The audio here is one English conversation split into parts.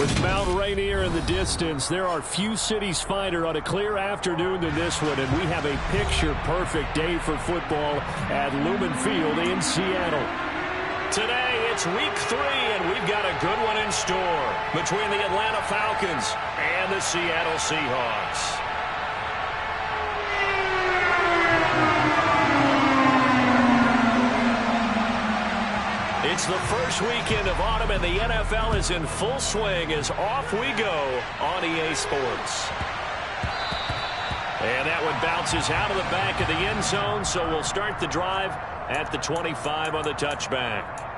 With Mount Rainier in the distance, there are few cities finer on a clear afternoon than this one, and we have a picture-perfect day for football at Lumen Field in Seattle. Today, it's week 3, and we've got a good one in store between the Atlanta Falcons and the Seattle Seahawks. It's the first weekend of autumn, and the NFL is in full swing as off we go on EA Sports. And that one bounces out of the back of the end zone, so we'll start the drive at the 25 on the touchback.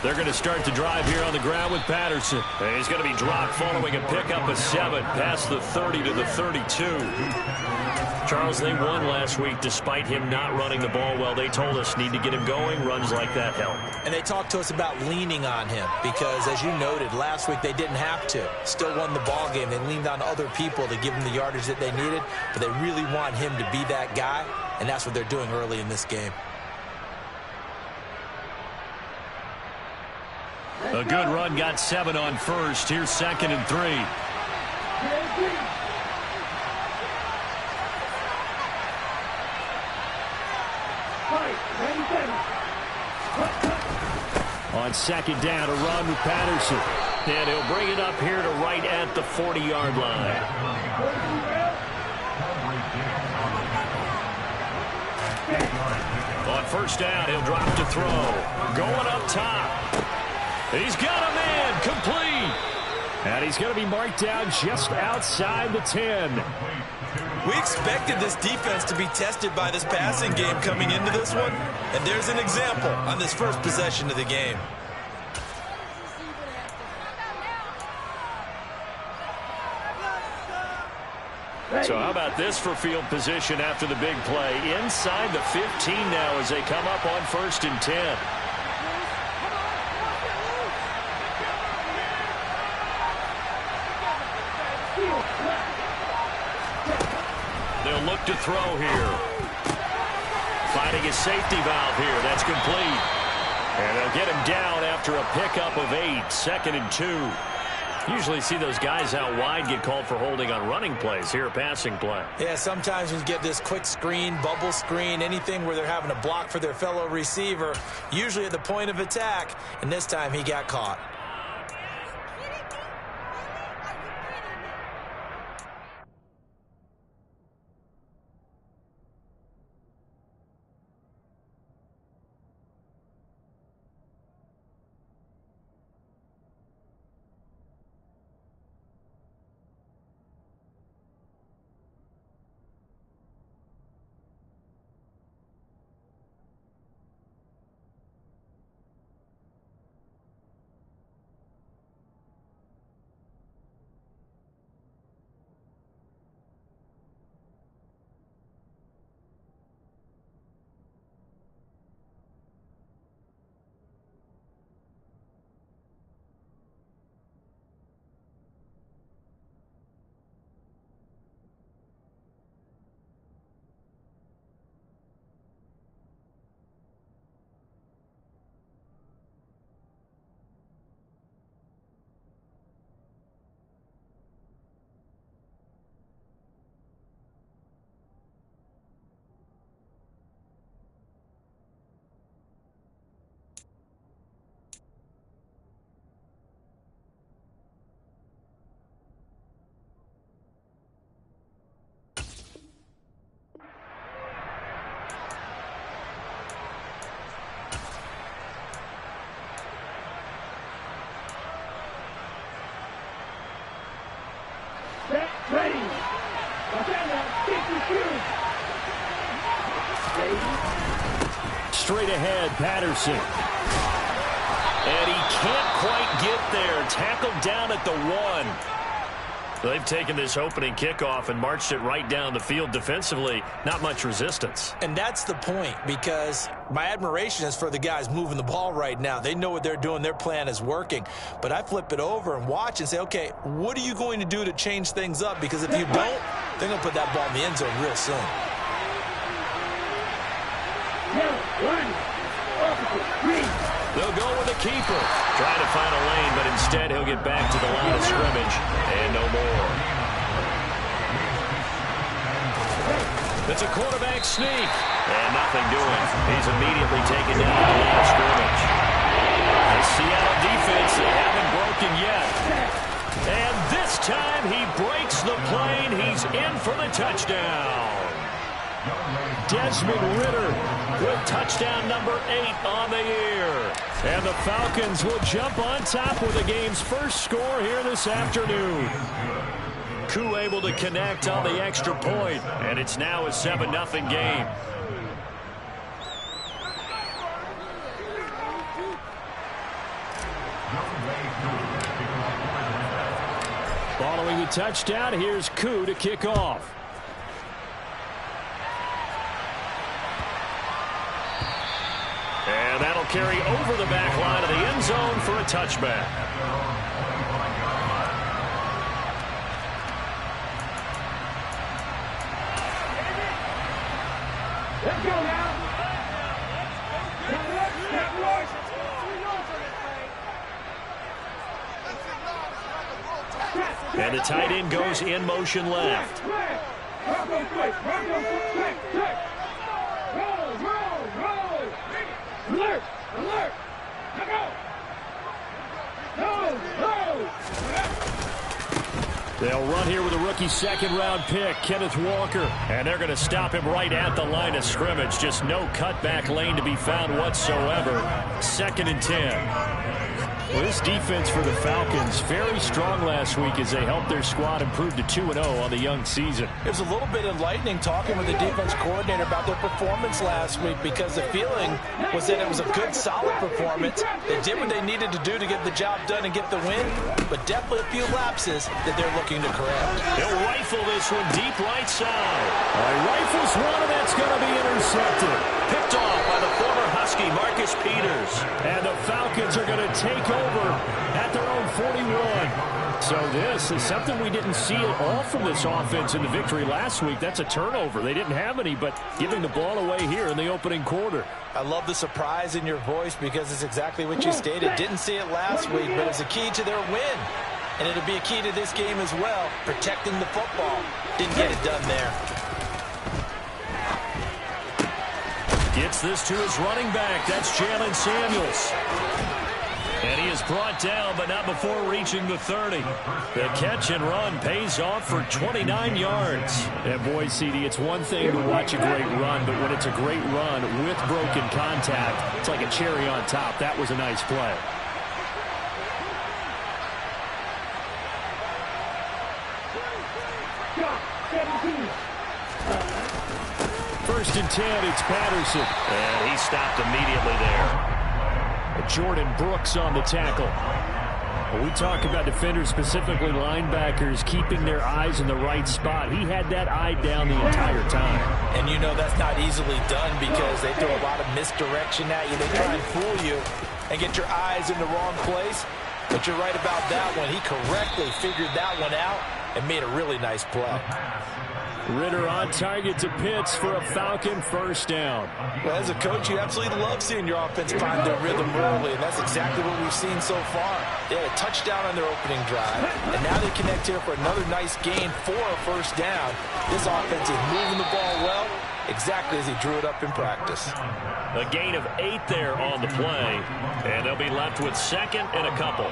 They're going to start the drive here on the ground with Patterson. And he's going to be dropped following a pickup of 7 past the 30 to the 32. Charles, they won last week despite him not running the ball well. They told us need to get him going. Runs like that help. And they talked to us about leaning on him because, as you noted, last week they didn't have to. Still won the ball game. They leaned on other people to give them the yardage that they needed, but they really want him to be that guy, and that's what they're doing early in this game. A good run, got 7 on first. Here's 2nd and 3. On 2nd down, a run with Patterson. And he'll bring it up here to right at the 40-yard line. On 1st down, he'll drop to throw. Going up top. He's got a man, complete. And he's going to be marked down just outside the 10. We expected this defense to be tested by this passing game coming into this one. And there's an example on this first possession of the game. So how about this for field position after the big play? Inside the 15 now as they come up on 1st and 10. They'll look to throw here. Finding his safety valve here. That's complete. And they'll get him down after a pickup of 8. 2nd and 2. Usually see those guys out wide get called for holding on running plays. Here, a passing play. Yeah, sometimes when you get this quick screen, bubble screen, anything where they're having to block for their fellow receiver, usually at the point of attack, and this time he got caught. Ready. Straight ahead, Patterson. And he can't quite get there. Tackled down at the 1. They've taken this opening kickoff and marched it right down the field defensively. Not much resistance. And that's the point, because my admiration is for the guys moving the ball right now. They know what they're doing. Their plan is working. But I flip it over and watch and say, okay, what are you going to do to change things up? Because if you don't, they're going to put that ball in the end zone real soon. They'll go with the keeper. Trying to find a lane, but instead he'll get back to the line of scrimmage. And no more. It's a quarterback sneak. And nothing doing. He's immediately taken down at the line of scrimmage. The Seattle defense, they haven't broken yet. And this time he breaks the plane. He's in for the touchdown. Desmond Ridder with touchdown number 8 on the year. And the Falcons will jump on top with the game's first score here this afternoon. Koo able to connect on the extra point, and it's now a 7-0 game. Following the touchdown, here's Koo to kick off. And that'll carry over the back line of the end zone for a touchback. Let's go now. And the tight end goes in motion left. Alert! Alert! They'll run here with a rookie second-round pick, Kenneth Walker. And they're going to stop him right at the line of scrimmage. Just no cutback lane to be found whatsoever. 2nd and 10. Well, this defense for the Falcons, very strong last week as they helped their squad improve to 2-0 on the young season. It was a little bit enlightening talking with the defense coordinator about their performance last week, because the feeling was that it was a good, solid performance. They did what they needed to do to get the job done and get the win, but definitely a few lapses that they're looking to correct. They'll rifle this one deep right side. Rifles one, and that's going to be intercepted. Picked off by the former Husky, Marcus Peters. And the Falcons are going to take over at their own 41. So this is something we didn't see at all from this offense in the victory last week. That's a turnover. They didn't have any, but giving the ball away here in the opening quarter. I love the surprise in your voice, because it's exactly what you stated. Didn't see it last week, but it's a key to their win. And it'll be a key to this game as well, protecting the football. Didn't get it done there. Gets this to his running back. That's Jalen Samuels. And he is brought down, but not before reaching the 30. The catch and run pays off for 29 yards. And boy, CD, it's one thing to watch a great run, but when it's a great run with broken contact, it's like a cherry on top. That was a nice play. First and 10, it's Patterson. And he stopped immediately there. Jordan Brooks on the tackle. When we talk about defenders, specifically linebackers, keeping their eyes in the right spot, he had that eye down the entire time. And you know that's not easily done, because they throw a lot of misdirection at you. They try and fool you and get your eyes in the wrong place. But you're right about that one. He correctly figured that one out and made a really nice play. Ridder on target to Pitts for a Falcon first down. Well, as a coach, you absolutely love seeing your offense find their rhythm early, and that's exactly what we've seen so far. They had a touchdown on their opening drive, and now they connect here for another nice gain for a first down. This offense is moving the ball well, exactly as he drew it up in practice. A gain of 8 there on the play, and they'll be left with 2nd and a couple.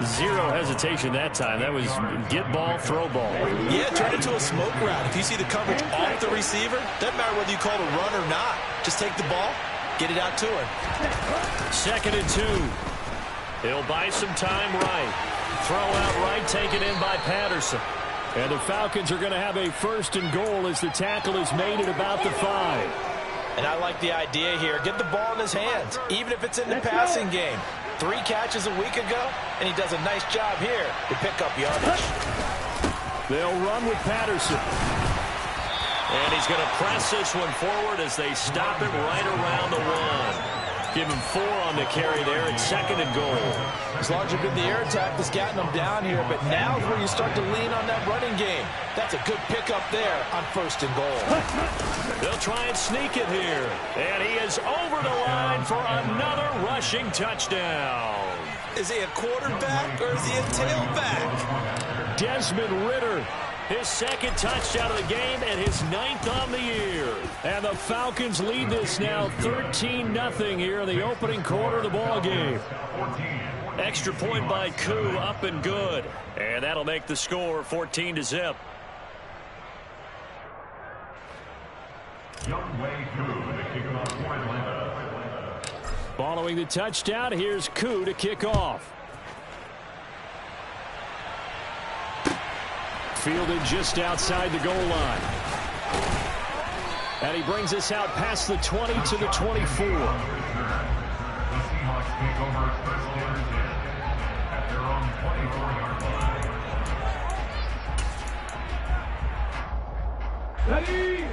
Zero hesitation that time. That was get ball, throw ball. Yeah, turn it into a smoke route. If you see the coverage off the receiver, doesn't matter whether you call it a run or not. Just take the ball, get it out to him. 2nd and 2. He'll buy some time right. Throw out right, taken in by Patterson. And the Falcons are going to have a 1st and goal as the tackle is made at about the 5. And I like the idea here. Get the ball in his hands, even if it's in the passing game. 3 catches a week ago, and he does a nice job here to pick up yardage. They'll run with Patterson. And he's going to press this one forward as they stop it right around the 1. Give him 4 on the carry there. It's 2nd and goal. It's largely been the air attack that's gotten them down here, but now's where you start to lean on that running game. That's a good pickup there on 1st and goal. They'll try and sneak it here. And he is over the line for another rushing touchdown. Is he a quarterback or is he a tailback? Desmond Ridder. His 2nd touchdown of the game and his 9th on the year. And the Falcons lead this now 13-0 here in the opening quarter of the ball game. Extra point by Koo, up and good. And that'll make the score 14-0. Following the touchdown, here's Koo to kick off. Fielded just outside the goal line. And he brings us out past the 20 to the 24.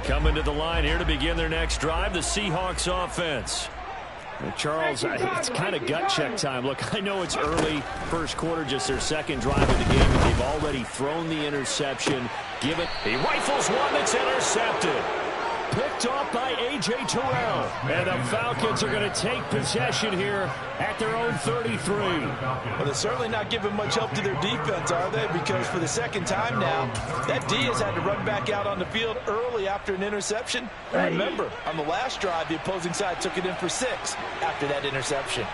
Coming to the line here to begin their next drive, the Seahawks offense. Charles, it's kind of gut check time. Look, I know it's early, first quarter, just their 2nd drive of the game, and they've already thrown the interception. He rifles one that's intercepted. Picked off by A.J. Terrell. And the Falcons are going to take possession here at their own 33. Well, they're certainly not giving much help to their defense, are they? Because for the 2nd time now, that D has had to run back out on the field early after an interception. And remember, on the last drive, the opposing side took it in for 6 after that interception.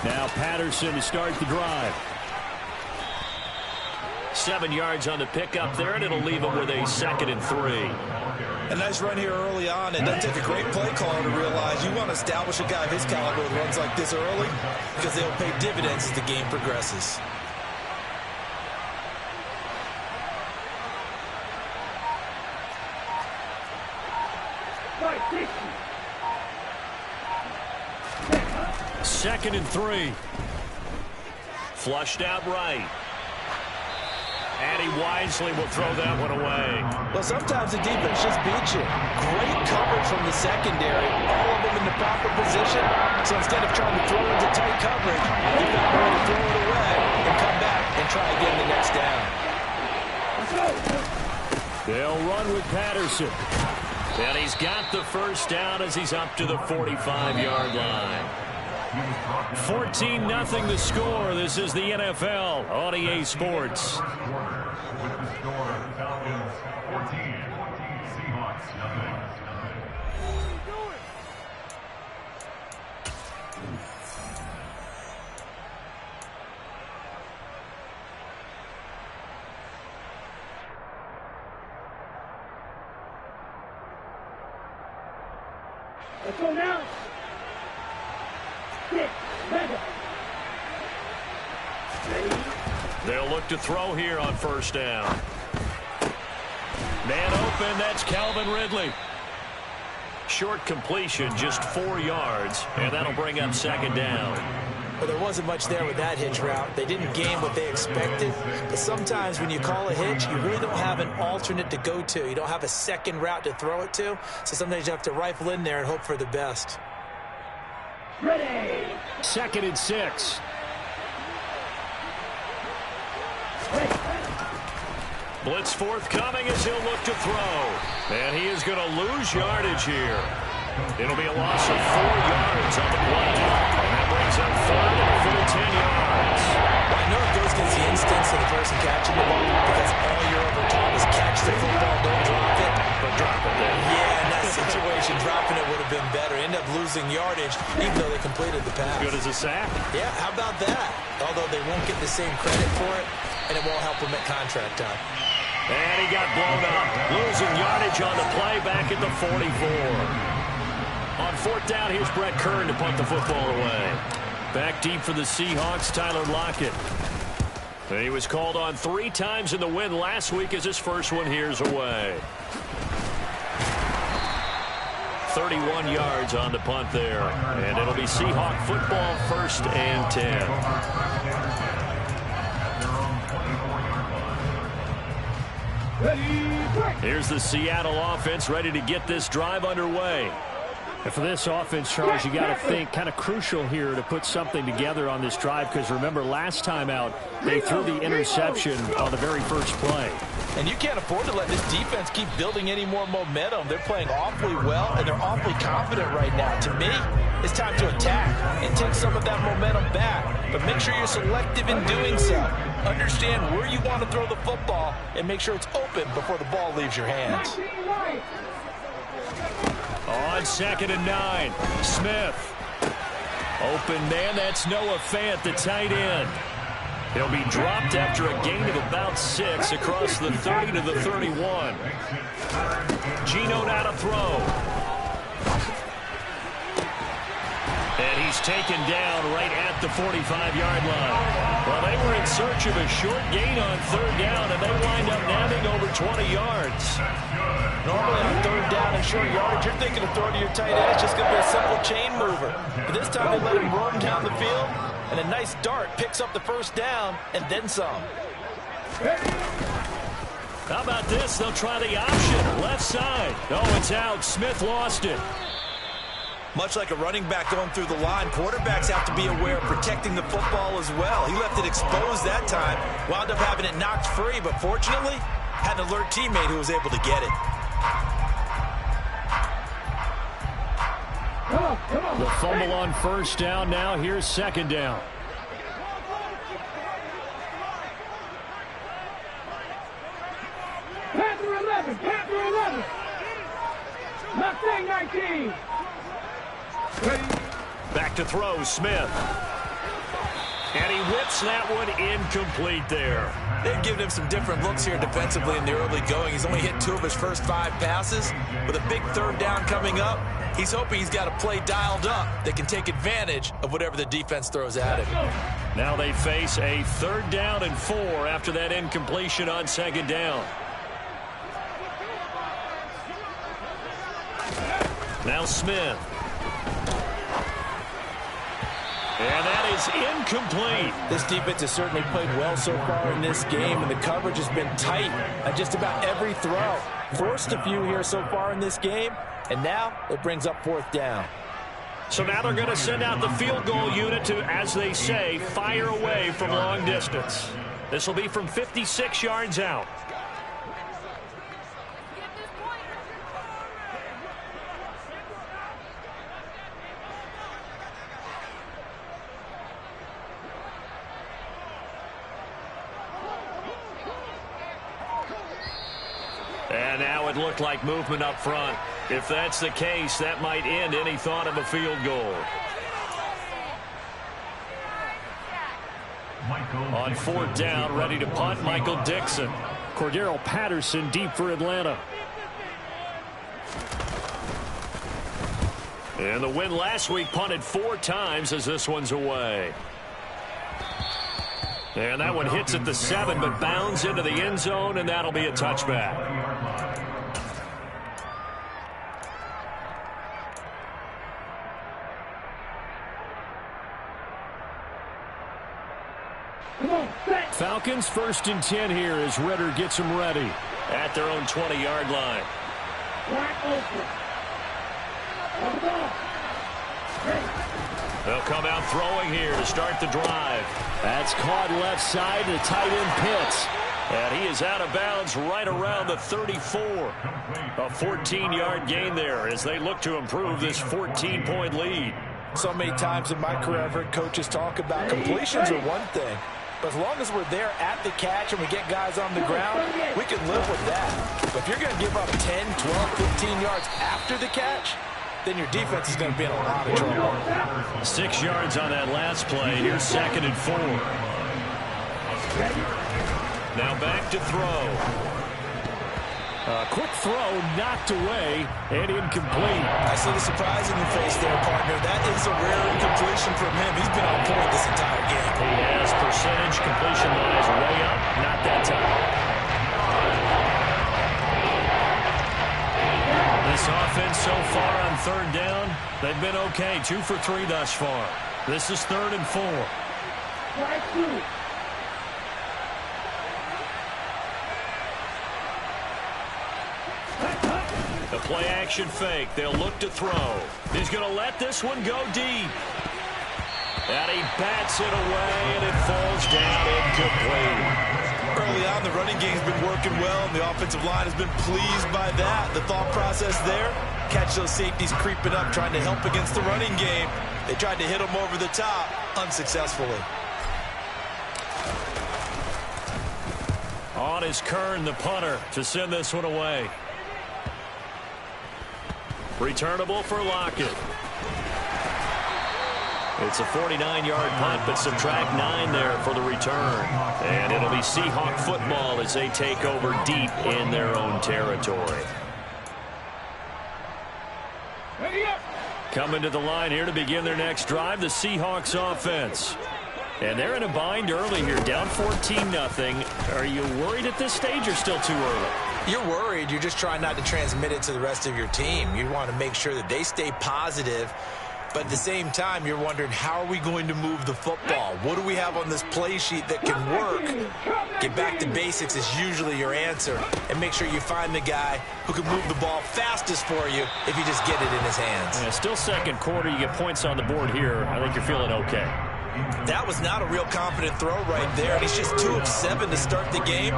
Now Patterson to start the drive. 7 yards on the pickup there, and it'll leave him with a 2nd and 3. A nice run here early on. It doesn't take a great play caller to realize you want to establish a guy of his caliber that runs like this early because they'll pay dividends as the game progresses. Second and 3. Flushed out right. And he wisely will throw that one away. Well, sometimes the defense just beats you. Great coverage from the secondary. All of them in the proper position. So instead of trying to throw into tight coverage, you found a way to throw it away and come back and try again the next down. They'll run with Patterson. And he's got the 1st down as he's up to the 45-yard line. 14-0 the score. This is the NFL on EA Sports. Let's go now. They'll look to throw here on 1st down. Man open, that's Calvin Ridley. Short completion, just 4 yards, and that'll bring up 2nd down. Well, there wasn't much there with that hitch route. They didn't gain what they expected. But sometimes when you call a hitch, you really don't have an alternate to go to. You don't have a 2nd route to throw it to. So sometimes you have to rifle in there and hope for the best. Ready. 2nd and 6. Blitz forthcoming as he'll look to throw. And he is going to lose yardage here. It'll be a loss of 4 yards on the play. And that brings up 3rd and a full 10 yards. Well, I know it goes against the instincts of the person catching the ball because all you're ever taught is catch the football, don't drop it. But drop it there. Yeah, in that situation, dropping it would have been better. End up losing yardage even though they completed the pass. Good as a sack. Yeah, how about that? Although they won't get the same credit for it, and it won't help them at contract time. And he got blown up. Losing yardage on the play back at the 44. On 4th down, here's Brett Kern to punt the football away. Back deep for the Seahawks, Tyler Lockett. And he was called on 3 times in the win last week as his first one here's away. 31 yards on the punt there. And it'll be Seahawk football, 1st and 10. Here's the Seattle offense ready to get this drive underway. And for this offense, Charles, you got to think kind of crucial here to put something together on this drive, because remember last time out they threw the interception on the very first play. And you can't afford to let this defense keep building any more momentum. They're playing awfully well, and they're awfully confident right now. To me, it's time to attack and take some of that momentum back. But make sure you're selective in doing so. Understand where you want to throw the football and make sure it's open before the ball leaves your hands. On 2nd and 9, Smith. Open man, that's Noah Fant, the tight end. He'll be dropped after a gain of about 6 across the 30 to the 31. Geno now to throw. And he's taken down right at the 45-yard line. Well, they were in search of a short gain on 3rd down, and they wind up nabbing over 20 yards. Normally on 3rd down and short yardage, you're thinking of throwing to your tight end. It's just going to be a simple chain mover. But this time they let him roam down the field, and a nice dart picks up the 1st down and then some. How about this? They'll try the option. Left side. No, it's out. Smith lost it. Much like a running back going through the line, quarterbacks have to be aware of protecting the football as well. He left it exposed that time, wound up having it knocked free, but fortunately, had an alert teammate who was able to get it. The fumble on 1st down. Now here's 2nd down. Panther 11, Panther 11. Mustang 19. Back to throw, Smith. And he whips that one incomplete there. They've given him some different looks here defensively in the early going. He's only hit 2 of his first 5 passes. With a big 3rd down coming up, he's hoping he's got a play dialed up that can take advantage of whatever the defense throws at him. Now they face a 3rd down and 4 after that incompletion on 2nd down. Now Smith. And that is incomplete. This defense has certainly played well so far in this game, and the coverage has been tight on just about every throw. Forced a few here so far in this game, and now it brings up 4th down. So now they're going to send out the field goal unit to, as they say, fire away from long distance. This will be from 56 yards out. And now it looked like movement up front. If that's the case, that might end any thought of a field goal. On 4th down, ready to punt, Michael Dixon. Cordero Patterson deep for Atlanta. And the win last week punted 4 times as this one's away. And that one hits at the 7, but bounds into the end zone, and that'll be a touchback. Falcons 1st and 10 here as Ritter gets them ready. At their own 20-yard line. They'll come out throwing here to start the drive. That's caught left side to tight end Pitts. And he is out of bounds right around the 34. A 14-yard gain there as they look to improve this 14-point lead. So many times in my career I've heard coaches talk about completions are one thing, but as long as we're there at the catch and we get guys on the ground, we can live with that. But if you're going to give up 10, 12, 15 yards after the catch, then your defense is going to be in a lot of trouble. 6 yards on that last play. Here's 2nd and 4. Now back to throw. Quick throw knocked away and incomplete. I see the surprise in your face there, partner. That is a rare incompletion from him. He's been on point this entire game. He has percentage completion-wise way up. Not that time. This offense so far on 3rd They've been okay, 2 for 3 thus far. This is 3rd and 4. Strike 2. The play-action fake. They'll look to throw. He's going to let this one go deep. And he bats it away, and it falls down incomplete. Early on, the running game's been working well, and the offensive line has been pleased by that. The thought process there, catch those safeties creeping up, trying to help against the running game. They tried to hit them over the top, unsuccessfully. On is Kern, the punter, to send this one away. Returnable for Lockett. It's a 49-yard punt, but subtract 9 there for the return. And it'll be Seahawk football as they take over deep in their own territory. Coming to the line here to begin their next drive, the Seahawks offense. And they're in a bind early here, down 14-0. Are you worried at this stage or still too early? You're worried. You're just trying not to transmit it to the rest of your team. You want to make sure that they stay positive. But at the same time, you're wondering, how are we going to move the football? What do we have on this play sheet that can work? Get back to basics is usually your answer. And make sure you find the guy who can move the ball fastest for you if you just get it in his hands. Yeah, still second quarter. You get points on the board here. I think you're feeling okay. That was not a real confident throw right there. And he's just 2 of 7 to start the game.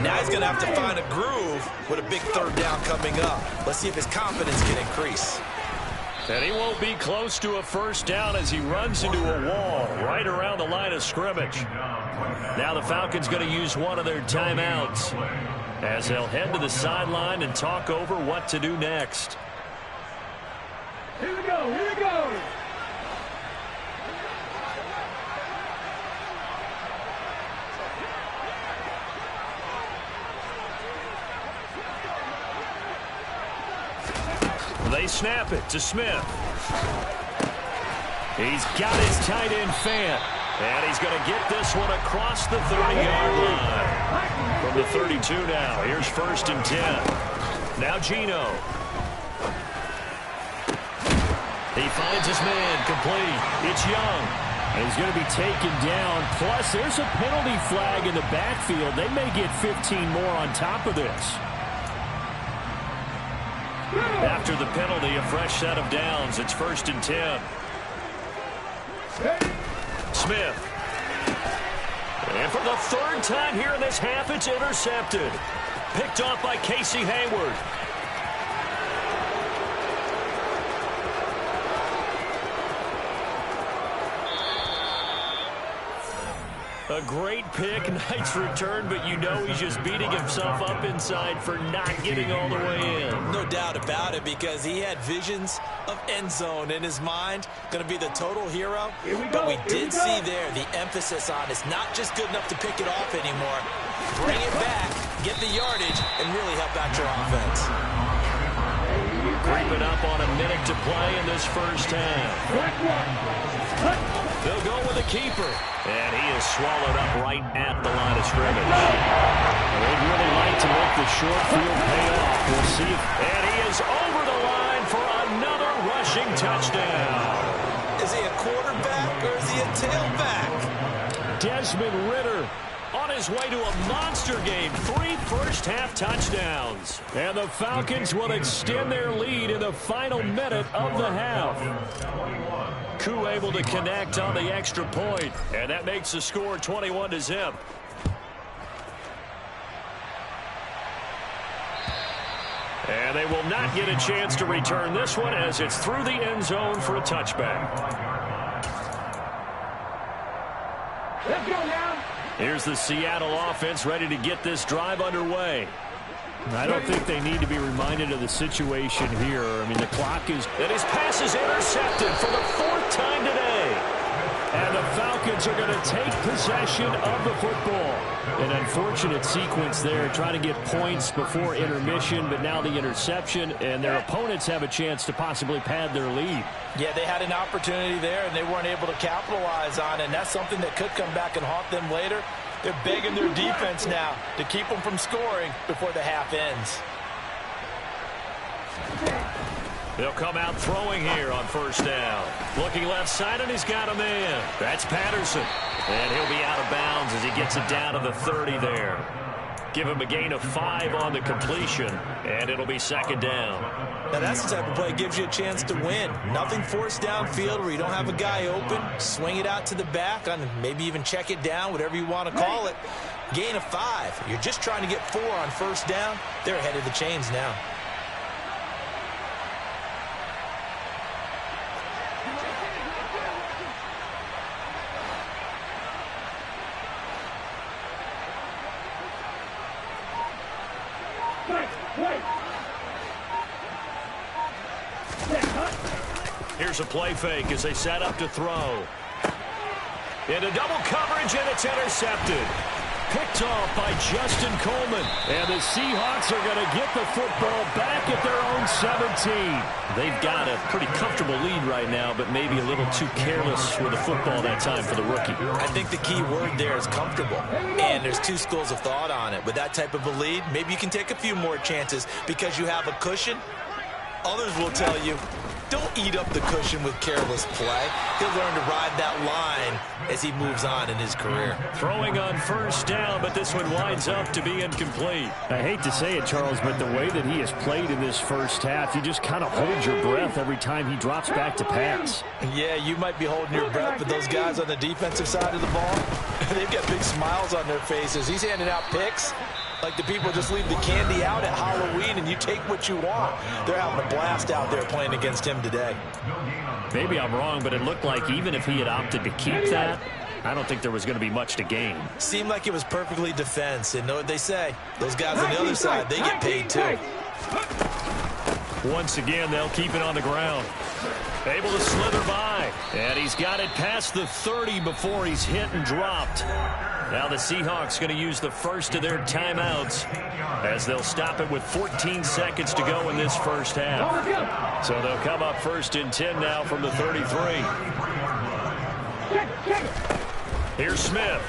Now he's going to have to find a groove with a big 3rd down coming up. Let's see if his confidence can increase. And he won't be close to a 1st down as he runs into a wall right around the line of scrimmage. Now the Falcons going to use one of their timeouts as they'll head to the sideline and talk over what to do next. Here we go, here we go. They snap it to Smith. He's got his tight end fan. And he's going to get this one across the 30-yard line. From the 32 now. Here's 1st and 10. Now Geno. He finds his man complete. It's Young. And he's going to be taken down. Plus, there's a penalty flag in the backfield. They may get 15 more on top of this. After the penalty, a fresh set of downs. It's 1st and 10. Smith. And for the 3rd time here in this half, it's intercepted. Picked off by Casey Hayward. A great pick, nice return, but you know he's just beating himself up inside for not getting all the way in. No doubt about it, because he had visions of end zone in his mind. Going to be the total hero. But we did see there the emphasis on it's not just good enough to pick it off anymore. Bring it back, get the yardage, and really help out your offense. Creeping up on a minute to play in this 1st half. They'll go with a keeper. And he is swallowed up right at the line of scrimmage. They'd really like to make the short field pay off. We'll see. And he is over the line for another rushing touchdown. Is he a quarterback or is he a tailback? Desmond Ridder on his way to a monster game. 3 first-half touchdowns. And the Falcons will extend their lead in the final minute of the half. Koo able to connect on the extra point, and that makes the score 21-0. And they will not get a chance to return this one as it's through the end zone for a touchback. Let's go now. Here's the Seattle offense ready to get this drive underway. I don't think they need to be reminded of the situation here. I mean, the clock is... And his pass is intercepted for the 4th time today. And the Falcons are going to take possession of the football. An unfortunate sequence there, trying to get points before intermission, but now the interception, and their opponents have a chance to possibly pad their lead. Yeah, they had an opportunity there, and they weren't able to capitalize on it, and that's something that could come back and haunt them later. They're begging their defense now to keep them from scoring before the half ends. They'll come out throwing here on first down. Looking left side, and he's got a man. That's Patterson. And he'll be out of bounds as he gets it down to the 30 there. Give him a gain of 5 on the completion, and it'll be second down. Now that's the type of play that gives you a chance to win. Nothing forced downfield where you don't have a guy open. Swing it out to the back, on maybe even check it down, whatever you want to call it. Gain of 5. You're just trying to get 4 on first down. They're ahead of the chains now. Here's a play fake as they set up to throw. Into double coverage, and it's intercepted. Picked off by Justin Coleman. And the Seahawks are going to get the football back at their own 17. They've got a pretty comfortable lead right now, but maybe a little too careless with the football that time for the rookie. I think the key word there is comfortable. And there's 2 schools of thought on it. With that type of a lead, maybe you can take a few more chances because you have a cushion. Others will tell you, don't eat up the cushion with careless play. He'll learn to ride that line as he moves on in his career. Throwing on first down, but this one winds up to be incomplete. I hate to say it, Charles, but the way that he has played in this first half, you just kind of hold your breath every time he drops back to pass. Yeah, you might be holding your breath, but those guys on the defensive side of the ball, they've got big smiles on their faces. He's handing out picks like the people just leave the candy out at Halloween and you take what you want. They're having a blast out there playing against him today. Maybe I'm wrong, but it looked like even if he had opted to keep that, I don't think there was going to be much to gain. Seemed like it was perfectly defense. And know what they say? Those guys on the other side, they get paid too. Once again, they'll keep it on the ground. Able to slither by. And he's got it past the 30 before he's hit and dropped. Now the Seahawks going to use the first of their timeouts as they'll stop it with 14 seconds to go in this first half. So they'll come up first and 10 now from the 33. Here's Smith.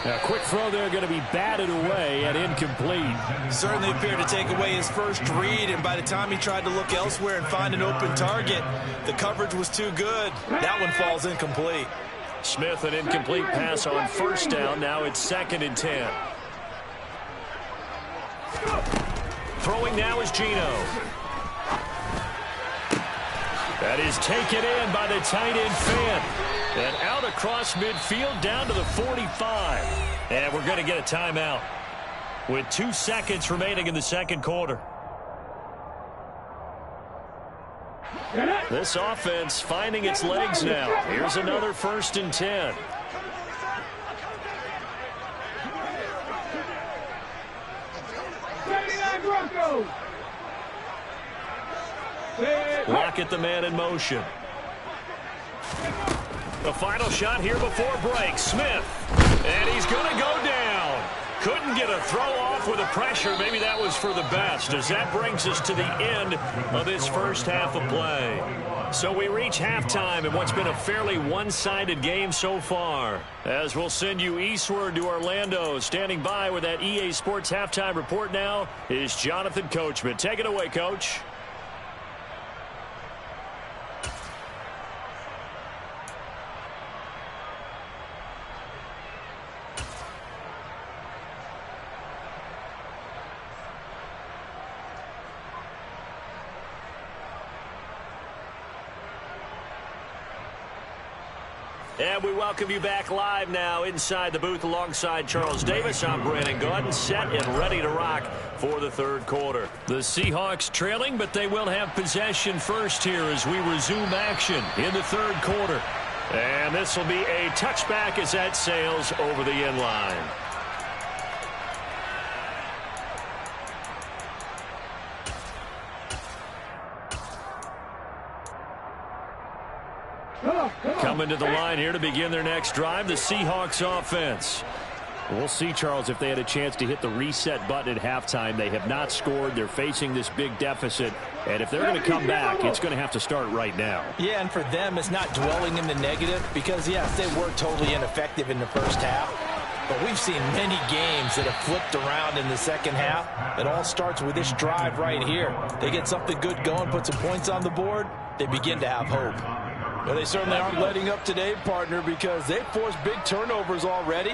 A quick throw there going to be batted away and incomplete. Certainly appeared to take away his first read, and by the time he tried to look elsewhere and find an open target, the coverage was too good. That one falls incomplete. Smith, an incomplete pass on first down. Now it's second and 10. Throwing now is Geno. That is taken in by the tight end Fant. And out across midfield down to the 45. And we're going to get a timeout with 2 seconds remaining in the second quarter. This offense finding its legs now. Here's another first and 10. Lockett, the man in motion. The final shot here before break. Smith. And he's going to go down. Couldn't get a throw off with the pressure. Maybe that was for the best, as that brings us to the end of this first half of play. So we reach halftime in what's been a fairly one-sided game so far. As we'll send you eastward to Orlando. Standing by with that EA Sports halftime report now is Jonathan Coachman. Take it away, Coach. And we welcome you back live now inside the booth alongside Charles Davis. I'm Brandon Gaudin, set and ready to rock for the third quarter. The Seahawks trailing, but they will have possession first here as we resume action in the third quarter. And this will be a touchback as that sails over the end line. Coming to the line here to begin their next drive, the Seahawks offense. We'll see, Charles, if they had a chance to hit the reset button at halftime. They have not scored. They're facing this big deficit. And if they're going to come back, it's going to have to start right now. Yeah, and for them, it's not dwelling in the negative because, yes, they were totally ineffective in the first half. But we've seen many games that have flipped around in the second half. It all starts with this drive right here. They get something good going, put some points on the board, they begin to have hope. Well, they certainly aren't letting up today, partner, because they've forced big turnovers already.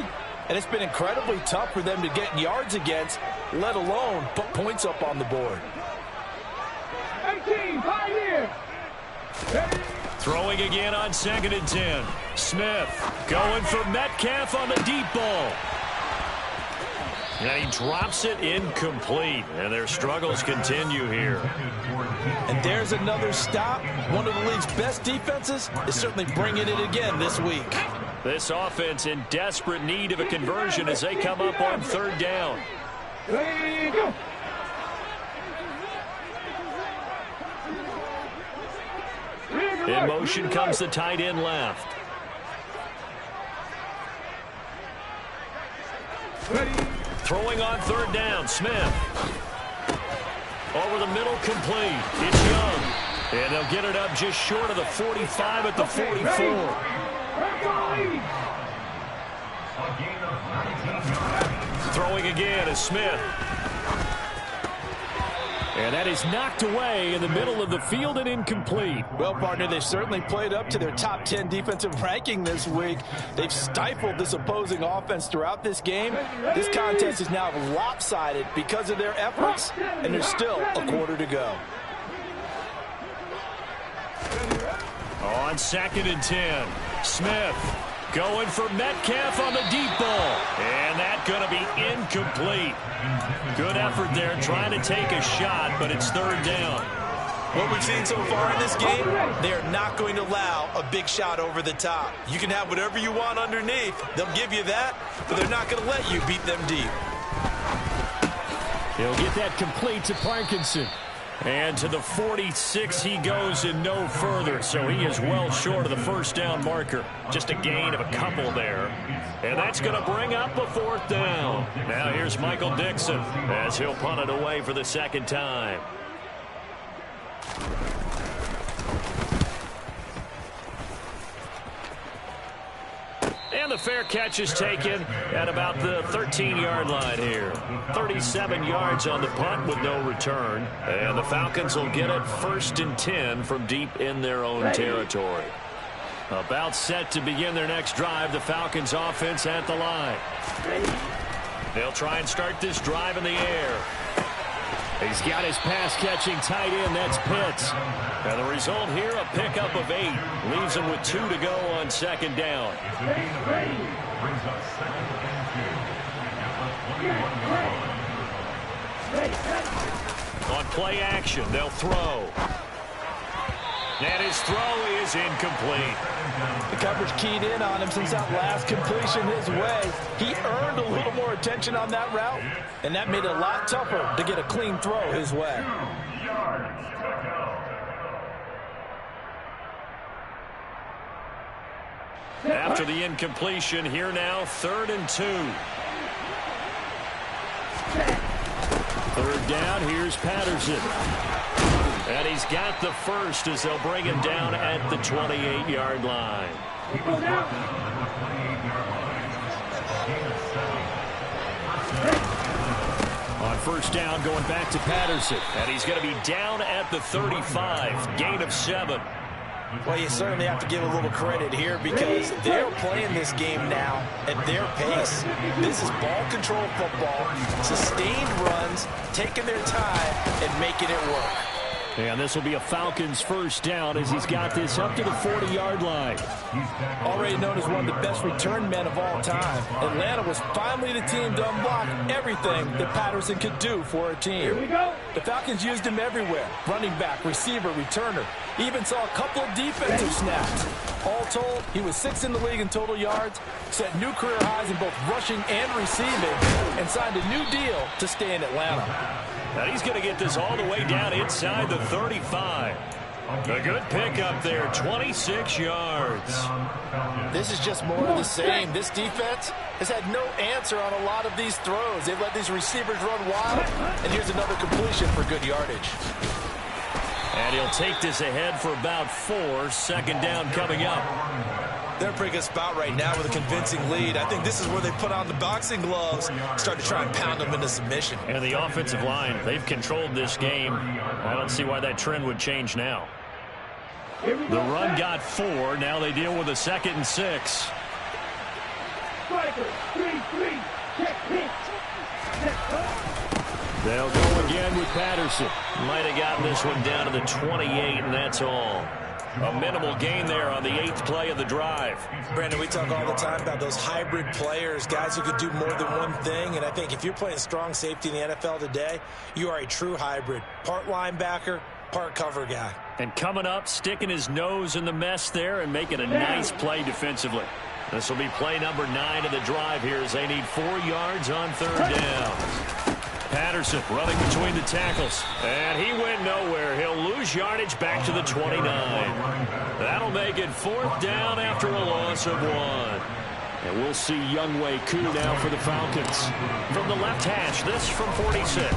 And it's been incredibly tough for them to get yards against, let alone put points up on the board. 18, 5 here. Throwing again on 2nd and 10. Smith going for Metcalf on the deep ball. And he drops it incomplete. And their struggles continue here. And there's another stop. One of the league's best defenses is certainly bringing it again this week. This offense in desperate need of a conversion as they come up on 3rd down. Ready, go. In motion comes the tight end left. Ready. Throwing on 3rd down, Smith. Over the middle, complete. It's Young. And they'll get it up just short of the 45 at the 44. Throwing again is Smith. And that is knocked away in the middle of the field and incomplete. Well, partner, they've certainly played up to their top 10 defensive ranking this week. They've stifled this opposing offense throughout this game. This contest is now lopsided because of their efforts, and there's still a quarter to go. On 2nd and 10, Smith going for Metcalf on the deep ball. And that's going to be incomplete. Good effort there trying to take a shot, but it's 3rd down. What we've seen so far in this game, they are not going to allow a big shot over the top. You can have whatever you want underneath. They'll give you that, but they're not going to let you beat them deep. He'll get that complete to Parkinson. And to the 46 he goes and no further. So he is well short of the 1st down marker. Just a gain of a couple there. And that's going to bring up a 4th down. Now here's Michael Dixon as he'll punt it away for the 2nd time. And the fair catch is taken at about the 13-yard line here. 37 yards on the punt with no return. And the Falcons will get it 1st and 10 from deep in their own territory. About set to begin their next drive, the Falcons offense at the line. They'll try and start this drive in the air. He's got his pass-catching tight end. That's Pitts. And the result here, a pickup of 8. Leaves him with 2 to go on 2nd down. On play action, they'll throw. And his throw is incomplete. The coverage keyed in on him since that last completion his way. He earned a little more attention on that route, and that made it a lot tougher to get a clean throw his way. After the incompletion, here now, 3rd and 2. 3rd down, here's Patterson. And he's got the first as they'll bring him down at the 28-yard line. On 1st down, going back to Patterson. And he's going to be down at the 35. Gain of 7. Well, you certainly have to give a little credit here because they're playing this game now at their pace. This is ball control football, sustained runs, taking their time and making it work. And this will be a Falcons 1st down as he's got this up to the 40-yard line. Already known as one of the best return men of all time, Atlanta was finally the team to unblock everything that Patterson could do for a team. The Falcons used him everywhere. Running back, receiver, returner. Even saw a couple of defensive snaps. All told, he was 6th in the league in total yards, set new career highs in both rushing and receiving, and signed a new deal to stay in Atlanta. Now he's going to get this all the way down inside the 35. A good pickup there, 26 yards. This is just more of the same. This defense has had no answer on a lot of these throws. They've let these receivers run wild, and here's another completion for good yardage. And he'll take this ahead for about 4. 2nd down coming up. They're in a pretty good spot right now with a convincing lead. I think this is where they put on the boxing gloves, start to try and pound them into submission. And the offensive line, they've controlled this game. I don't see why that trend would change now. The run got 4. Now they deal with a 2nd and 6. Striker, 3-3, check pitch. They'll go again with Patterson. Might have gotten this one down to the 28, and that's all. A minimal gain there on the 8th play of the drive. Brandon, we talk all the time about those hybrid players, guys who could do more than one thing. And I think if you're playing strong safety in the NFL today, you are a true hybrid. Part linebacker, part cover guy. And coming up, sticking his nose in the mess there and making a nice play defensively. This will be play number 9 of the drive here as they need 4 yards on 3rd down. Patterson running between the tackles. And he went nowhere. He'll lose yardage back to the 29. That'll make it 4th down after a loss of 1. And we'll see Younghoe Koo now for the Falcons. From the left hash, this from 46.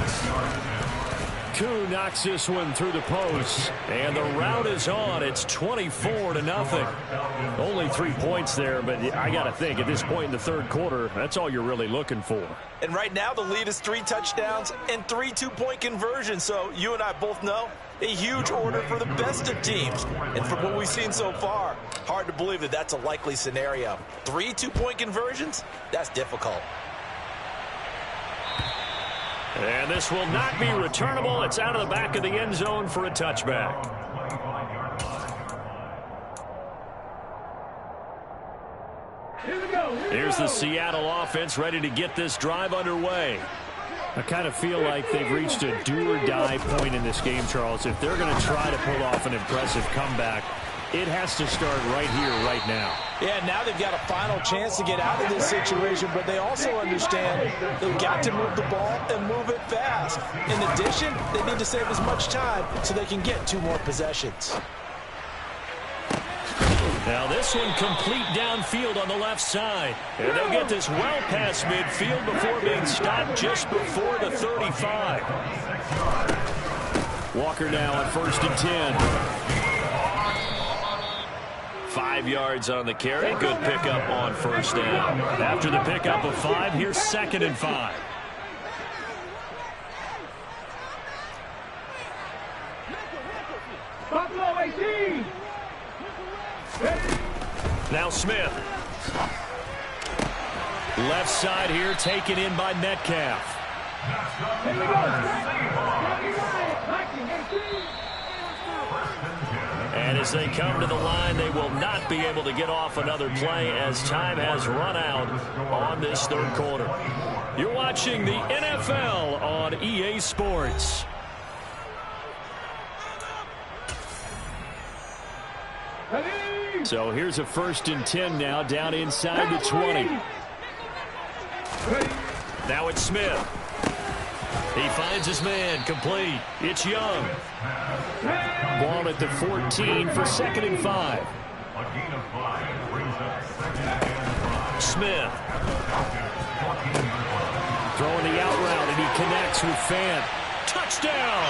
Koo knocks this one through the post, and the route is on. It's 24-0. Only 3 points there, but I got to think at this point in the 3rd quarter, that's all you're really looking for. And right now the lead is 3 touchdowns and 3 2-point conversions. So you and I both know a huge order for the best of teams. And from what we've seen so far, hard to believe that that's a likely scenario. 3 2-point conversions? That's difficult. And this will not be returnable. It's out of the back of the end zone for a touchback. Here's the Seattle offense ready to get this drive underway. I kind of feel like they've reached a do-or-die point in this game, Charles. If they're going to try to pull off an impressive comeback, it has to start right here, right now. Yeah, now they've got a final chance to get out of this situation, but they also understand they've got to move the ball and move it fast. In addition, they need to save as much time so they can get 2 more possessions. Now this one complete downfield on the left side. And they'll get this well past midfield before being stopped just before the 35. Walker now on 1st and 10. 5 yards on the carry. Good pickup on 1st down. After the pickup of 5, here's 2nd and 5. Buffalo 18. Now Smith. Left side here taken in by Metcalf. Here we go. 19, And as they come to the line, they will not be able to get off another play as time has run out on this 3rd quarter. You're watching the NFL on EA Sports. So here's a 1st and 10 now down inside the 20. Now it's Smith. He finds his man, complete. It's Young. Ball at the 14 for 2nd and 5. Smith. Throwing the out route, and he connects with Fant. Touchdown!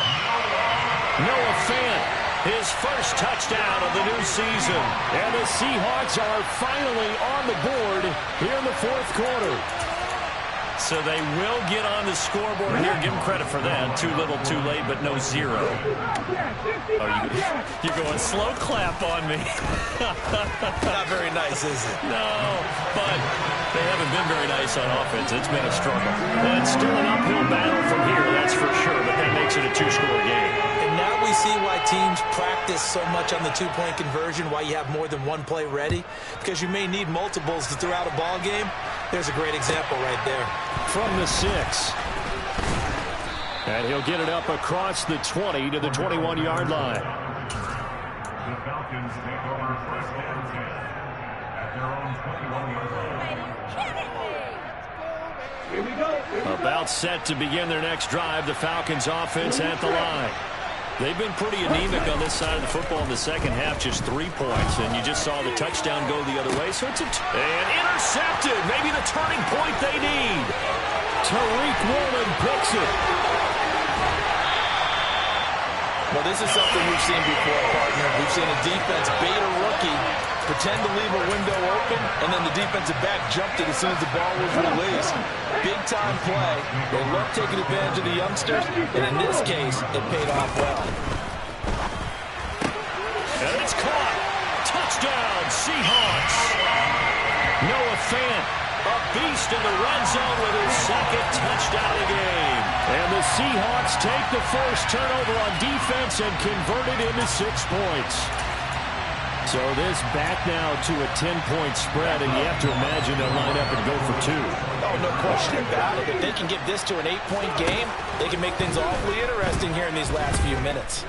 Noah Fant. His first touchdown of the new season. And the Seahawks are finally on the board here in the 4th quarter. So they will get on the scoreboard here. Give them credit for that. Too little, too late, but no 0. Oh, you're going slow clap on me. Not very nice, is it? No, but they haven't been very nice on offense. It's been a struggle. Well, it's still an uphill battle from here, that's for sure, but that makes it a 2-score game. And now we see why teams practice so much on the 2-point conversion, why you have more than one play ready, because you may need multiples to throw out a ball game. There's a great example right there. From the 6. And he'll get it up across the 20 to the 21-yard line. The Falcons take over 1st and 10 at their own 21-yard line. Here we go. About set to begin their next drive. The Falcons offense at the line. They've been pretty anemic on this side of the football in the 2nd half, just 3 points. And you just saw the touchdown go the other way. So it's and intercepted. Maybe the turning point they need. Tariq Woolen picks it. Well, Well, this is something we've seen before, partner. We've seen a defense bait a rookie, pretend to leave a window open, and then the defensive back jumped it as soon as the ball was released. Big-time play. They love taking advantage of the youngsters, and in this case, it paid off well. And it's caught. Touchdown, Seahawks. Noah Fant, a beast in the red zone with his second touchdown of the game. And the Seahawks take the first turnover on defense and convert it into 6 points. So this back now to a 10-point spread, and you have to imagine they'll line up and go for 2. Oh, no question about it. If they can get this to an 8-point game, they can make things awfully interesting here in these last few minutes.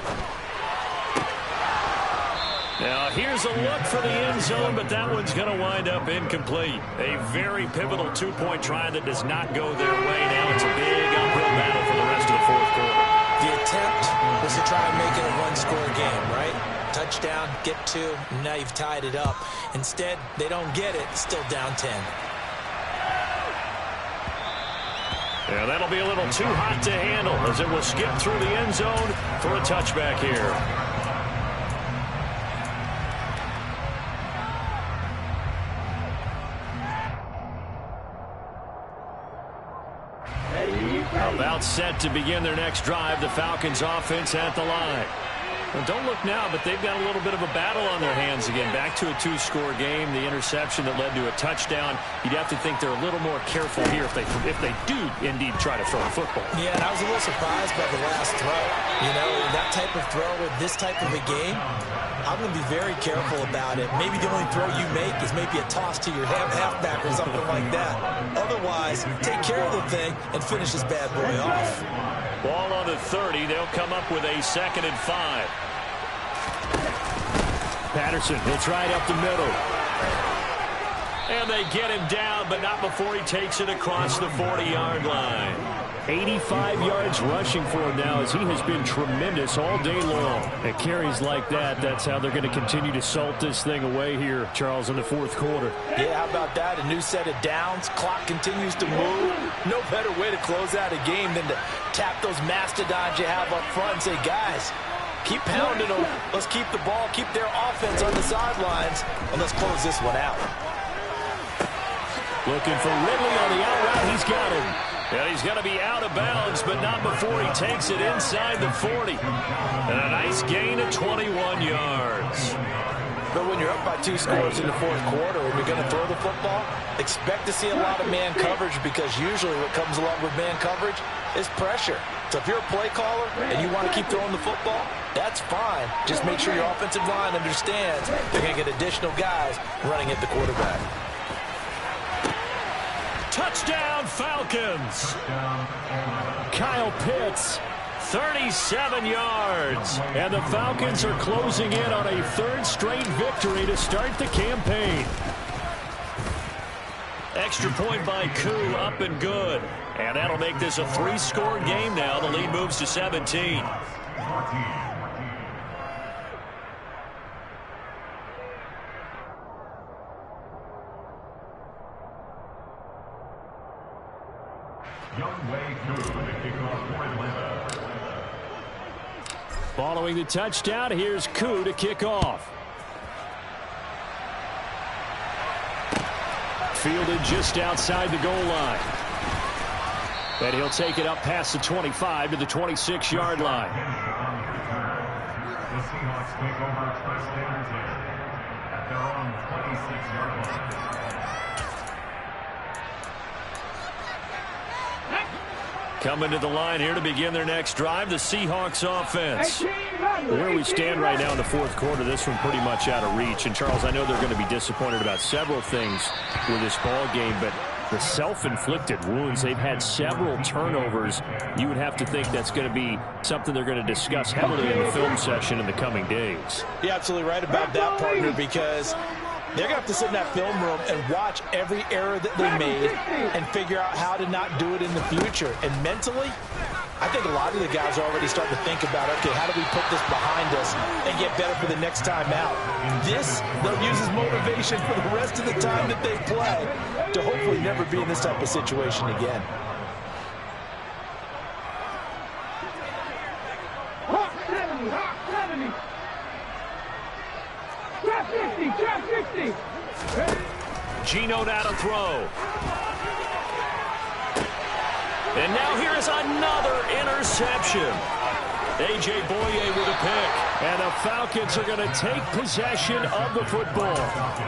Now, here's a look for the end zone, but that one's going to wind up incomplete. A very pivotal 2-point try that does not go their way. Now it's a big uphill battle for the rest of the fourth quarter. The attempt was to try and make it a one-score game, right? Touchdown, get 2, and now you've tied it up. Instead, they don't get it, still down 10. Yeah, that'll be a little too hot to handle as it will skip through the end zone for a touchback here. About set to begin their next drive, the Falcons offense at the line. Well, don't look now, but they've got a little bit of a battle on their hands again. Back to a 2-score game. The interception that led to a touchdown. You'd have to think they're a little more careful here if they do indeed try to throw a football. Yeah, and I was a little surprised by the last throw. You know, that type of throw with this type of a game, I'm going to be very careful about it. Maybe the only throw you make is maybe a toss to your halfback or something like that. Otherwise, take care of the thing and finish this bad boy off. Ball on the 30. They'll come up with a 2nd and 5. Patterson, he'll try it up the middle. And they get him down, but not before he takes it across the 40-yard line. 85 yards rushing for him now as he has been tremendous all day long. And carries like that, that's how they're going to continue to salt this thing away here, Charles, in the fourth quarter. Yeah, how about that? A new set of downs. Clock continues to move. No better way to close out a game than to tap those mastodons you have up front and say, guys, keep pounding them. Let's keep the ball, keep their offense on the sidelines, and let's close this one out. Looking for Ridley on the out route. He's got him. Yeah, he's going to be out of bounds, but not before he takes it inside the 40. And a nice gain of 21 yards. But when you're up by 2 scores in the fourth quarter and you're going to throw the football, expect to see a lot of man coverage because usually what comes along with man coverage is pressure. So if you're a play caller and you want to keep throwing the football, that's fine. Just make sure your offensive line understands they're going to get additional guys running at the quarterback. Touchdown, Falcons. Kyle Pitts, 37 yards. And the Falcons are closing in on a 3rd straight victory to start the campaign. Extra point by Koo, up and good. And that'll make this a 3-score game now. The lead moves to 17. Following the touchdown, here's Koo to kick off. Fielded just outside the goal line. And he'll take it up past the 25 to the 26-yard line. The Seahawks take over first and 10 at their own 26-yard line. Coming to the line here to begin their next drive, the Seahawks offense. Where we stand right now in the fourth quarter, this one pretty much out of reach. And, Charles, I know they're going to be disappointed about several things with this ball game, but the self-inflicted wounds, they've had several turnovers. You would have to think that's going to be something they're going to discuss heavily in the film session in the coming days. You're absolutely right about that, partner, because they're going to have to sit in that film room and watch every error that they made and figure out how to not do it in the future. And mentally, I think a lot of the guys are already starting to think about, okay, how do we put this behind us and get better for the next time out? This, they'll use as motivation for the rest of the time that they play to hopefully never be in this type of situation again. Hawk 70, Hawk. Ready. Gino now to throw. And now here is another interception. A.J. Boye with a pick. And the Falcons are going to take possession of the football.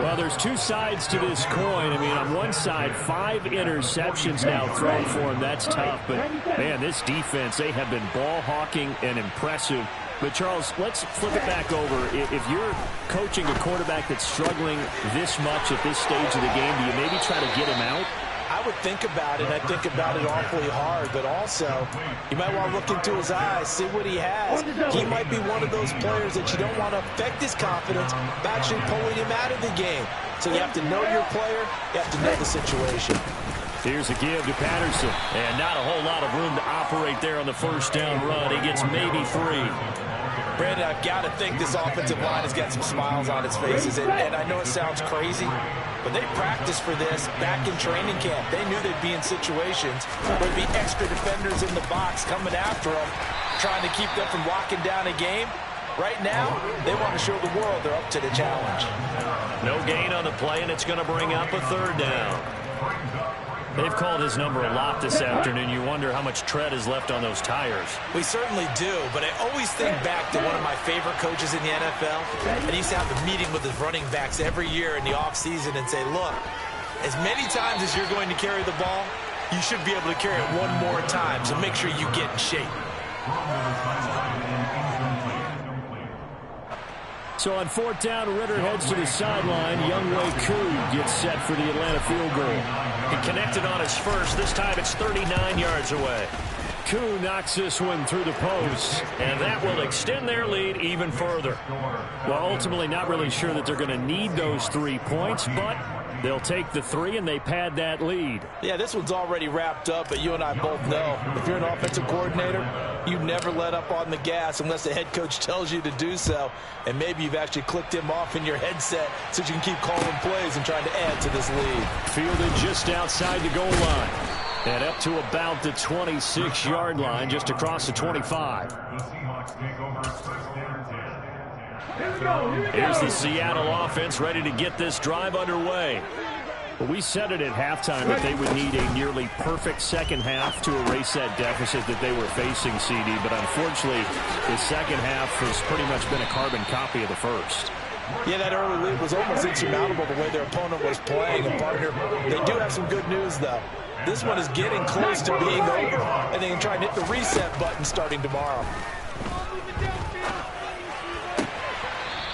Well, there's two sides to this coin. I mean, on one side, 5 interceptions now thrown for him. That's tough. But, man, this defense, they have been ball hawking and impressive. But, Charles, let's flip it back over. If you're coaching a quarterback that's struggling this much at this stage of the game, do you maybe try to get him out? I would think about it. I think about it awfully hard, but also you might want to look into his eyes, see what he has. He might be one of those players that you don't want to affect his confidence by actually pulling him out of the game. So you have to know your player. You have to know the situation. Here's a give to Patterson, and not a whole lot of room to operate there on the first down run. He gets maybe 3. Brandon, I've got to think this offensive line has got some smiles on its faces, and I know it sounds crazy, but they practiced for this back in training camp. They knew they'd be in situations where there'd be extra defenders in the box coming after them, trying to keep them from locking down a game. Right now, they want to show the world they're up to the challenge. No gain on the play, and it's going to bring up a 3rd down. They've called his number a lot this afternoon. You wonder how much tread is left on those tires. We certainly do, but I always think back to one of my favorite coaches in the NFL. And he used to have a meeting with his running backs every year in the offseason and say, look, as many times as you're going to carry the ball, you should be able to carry it one more time, so make sure you get in shape. So on 4th down, Ritter heads to the sideline. Younghoe Koo gets set for the Atlanta field goal. He connected on his first. This time it's 39 yards away. Koo knocks this one through the post. And that will extend their lead even further. Well, ultimately not really sure that they're going to need those 3 points, but they'll take the 3 and they pad that lead. Yeah, this one's already wrapped up, but you and I both know if you're an offensive coordinator, you never let up on the gas unless the head coach tells you to do so. And maybe you've actually clicked him off in your headset so you can keep calling plays and trying to add to this lead. Fielded just outside the goal line. And up to about the 26-yard line, just across the 25. Here's the Seattle offense ready to get this drive underway. Well, we said it at halftime that they would need a nearly perfect second half to erase that deficit that they were facing, CD. But unfortunately, the second half has pretty much been a carbon copy of the first. Yeah, that early lead was almost insurmountable the way their opponent was playing. And, partner, they do have some good news, though. This one is getting close to being over, and they can try and hit the reset button starting tomorrow.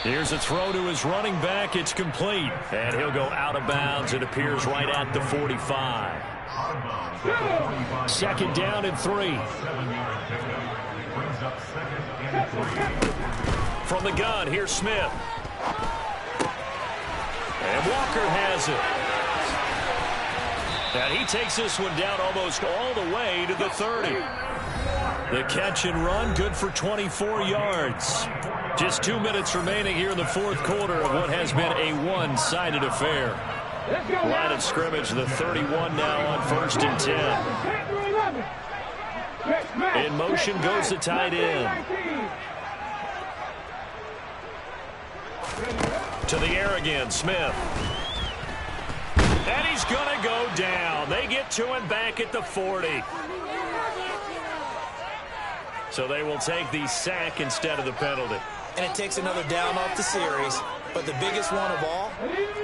Here's a throw to his running back. It's complete. And he'll go out of bounds. It appears right at the 45. 2nd down and 3. From the gun, here's Smith. And Walker has it. And he takes this one down almost all the way to the 30. The catch and run, good for 24 yards. Just 2 minutes remaining here in the 4th quarter of what has been a one-sided affair. Line of scrimmage, the 31 now on 1st and 10. In motion goes the tight end. To the air again, Smith. And he's going to go down. They get to him back at the 40. So they will take the sack instead of the penalty. And it takes another down off the series. But the biggest one of all,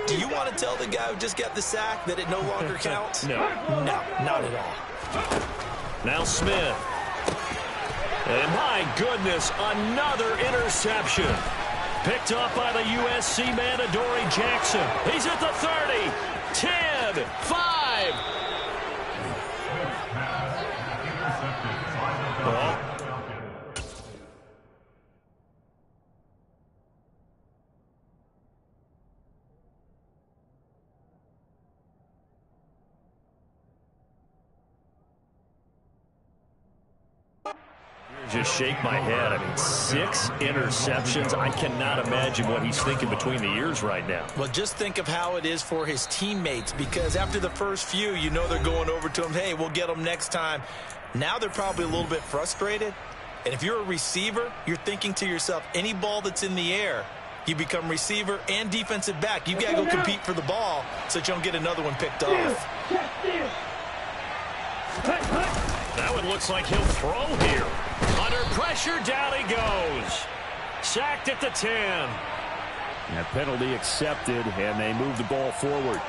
do you want to tell the guy who just got the sack that it no longer counts? No. No, not at all. Now Smith. And my goodness, another interception. Picked up by the USC man, Adoree Jackson. He's at the 30, 10, 5. Well, just shake my head. I mean, 6 interceptions. I cannot imagine what he's thinking between the ears right now. Well, just think of how it is for his teammates, because after the first few, you know they're going over to him, hey, we'll get them next time. Now they're probably a little bit frustrated. And if you're a receiver, you're thinking to yourself, any ball that's in the air, you become receiver and defensive back. You've got to go compete for the ball so that you don't get another one picked off. That one looks like he'll throw here. Under pressure, down he goes. Sacked at the 10. That penalty accepted, and they move the ball forward.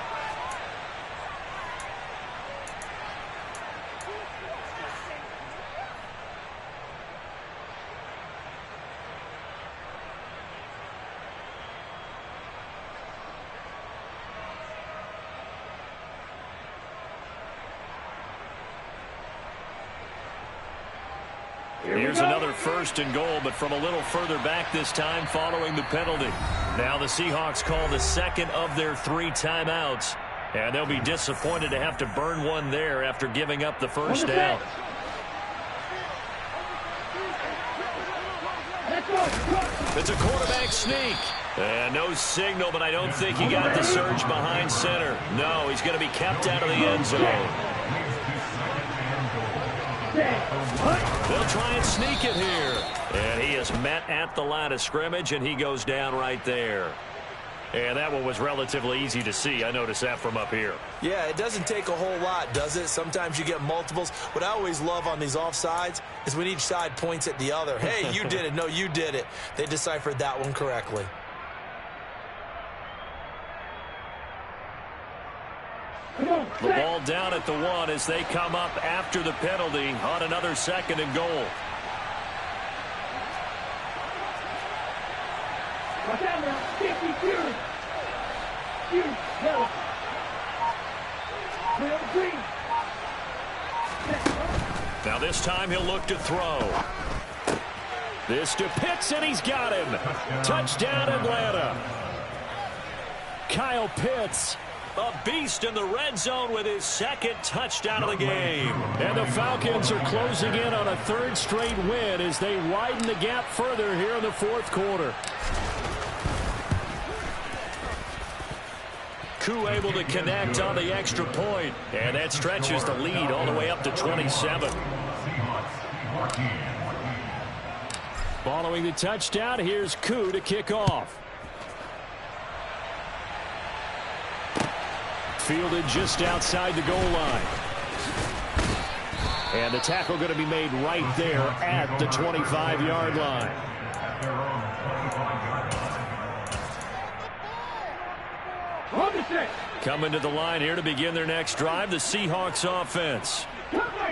Here's another 1st and goal, but from a little further back this time following the penalty. Now the Seahawks call the second of their 3 timeouts, and they'll be disappointed to have to burn one there after giving up the first down. It's a quarterback sneak. And no signal, but I don't think he got the surge behind center. No, he's going to be kept out of the end zone. They'll try and sneak it here. And he is met at the line of scrimmage, and he goes down right there. And that one was relatively easy to see. I noticed that from up here. Yeah, it doesn't take a whole lot, does it? Sometimes you get multiples. What I always love on these offsides is when each side points at the other. Hey, you did it. No, you did it. They deciphered that one correctly. The ball down at the 1 as they come up after the penalty on another 2nd and goal. Now this time he'll look to throw. This to Pitts, and he's got him. Touchdown, Atlanta. Kyle Pitts, a beast in the red zone with his 2nd touchdown of the game. And the Falcons are closing in on a 3rd straight win as they widen the gap further here in the 4th quarter. Koo able to connect on the extra point, and that stretches the lead all the way up to 27. Following the touchdown, here's Koo to kick off. Fielded just outside the goal line. And the tackle going to be made right there at the 25-yard line. Coming to the line here to begin their next drive, the Seahawks offense.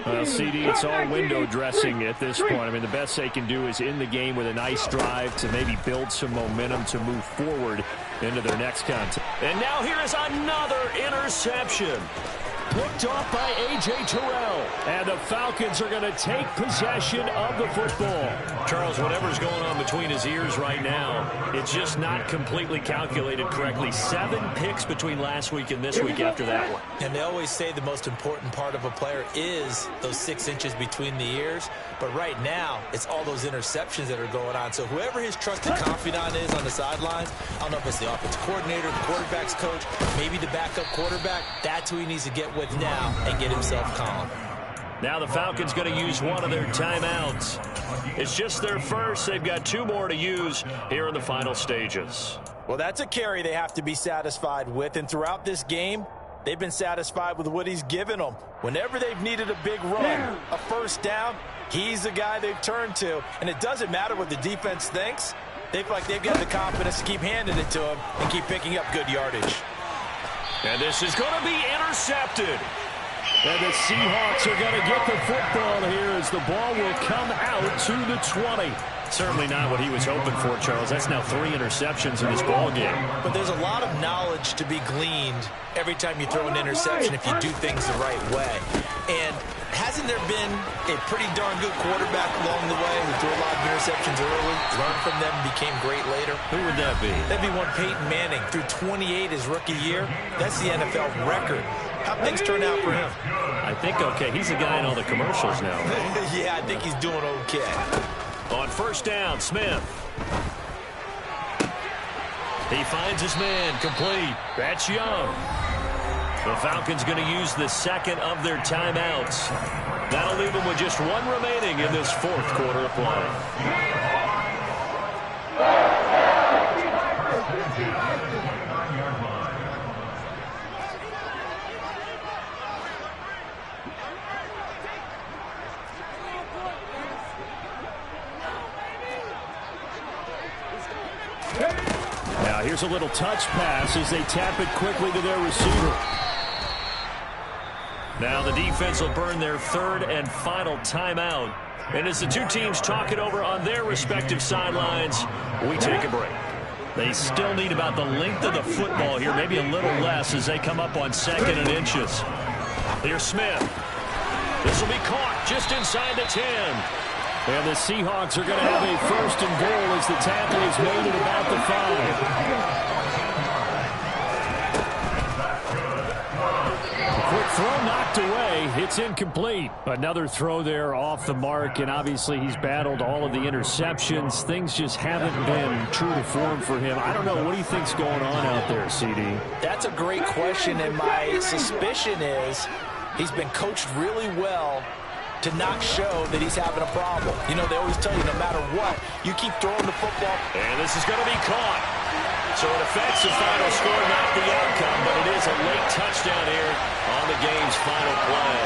Well, CD, it's all window dressing at this point. I mean, the best they can do is in the game with a nice drive to maybe build some momentum to move forward into their next contest. And now here is another interception. Picked off by A.J. Terrell. And the Falcons are going to take possession of the football. Charles, whatever's going on between his ears right now, it's just not completely calculated correctly. 7 picks between last week and this week after that one. And they always say the most important part of a player is those 6 inches between the ears. But right now, it's all those interceptions that are going on. So whoever his trusted confidant is on the sidelines, I don't know if it's the offensive coordinator, the quarterback's coach, maybe the backup quarterback, that's who he needs to get with now and get himself calm. Now the Falcons going to use one of their timeouts. It's just their first. They've got 2 more to use here in the final stages. Well, that's a carry they have to be satisfied with. And throughout this game, they've been satisfied with what he's given them. Whenever they've needed a big run, a first down, he's the guy they've turned to. And it doesn't matter what the defense thinks. They feel like they've got the confidence to keep handing it to him and keep picking up good yardage. And this is going to be intercepted. And the Seahawks are going to get the football here as the ball will come out to the 20. Certainly not what he was hoping for, Charles. That's now 3 interceptions in this ball game. But there's a lot of knowledge to be gleaned every time you throw an interception if you do things the right way. And hasn't there been a pretty darn good quarterback along the way who threw a lot of interceptions early, learned from them, and became great later? Who would that be? That'd be one Peyton Manning. Threw 28 his rookie year. That's the NFL record. How'd things turn out for him? I think okay. He's the guy in all the commercials now, right? Yeah, I think he's doing okay. On first down, Smith. He finds his man, complete. That's Young. The Falcons going to use the 2nd of their timeouts. That'll leave them with just 1 remaining in this 4th quarter of play. Here's a little touch pass as they tap it quickly to their receiver. Now the defense will burn their third and final timeout. And as the two teams talk it over on their respective sidelines, we take a break. They still need about the length of the football here, maybe a little less as they come up on 2nd and inches. Here's Smith. This will be caught just inside the 10. And the Seahawks are going to have a 1st and goal as the tackle is made at about the 5. A quick throw knocked away. It's incomplete. Another throw there off the mark, and obviously he's battled all of the interceptions. Things just haven't been true to form for him. I don't know. What do you think's going on out there, CD? That's a great question, and my suspicion is he's been coached really well to not show that he's having a problem. You know, they always tell you no matter what, you keep throwing the football. And this is going to be caught. So it affects the final score, not the outcome, but it is a late touchdown here on the game's final play.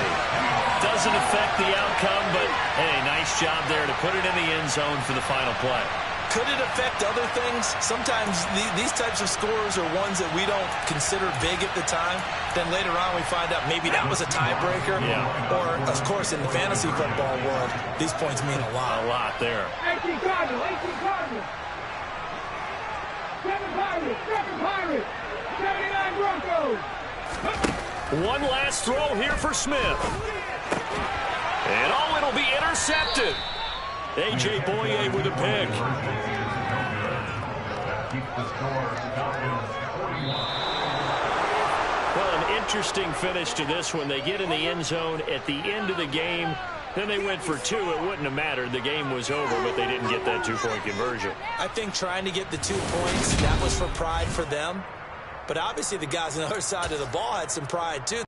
Doesn't affect the outcome, but, hey, nice job there to put it in the end zone for the final play. Could it affect other things? Sometimes these types of scores are ones that we don't consider big at the time. Then later on we find out maybe that was a tiebreaker. Yeah. Or, of course, in the fantasy football world, these points mean a lot. A lot there. 18 Cardinals, 18 Cardinals. 7 Pirates, 7 Pirates. 79 Broncos. One last throw here for Smith. And, oh, it'll be intercepted. A.J. Boye with a pick. Well, an interesting finish to this one. They get in the end zone at the end of the game. Then they went for 2. It wouldn't have mattered. The game was over, but they didn't get that 2-point conversion. I think trying to get the 2 points, that was for pride for them. But obviously the guys on the other side of the ball had some pride, too.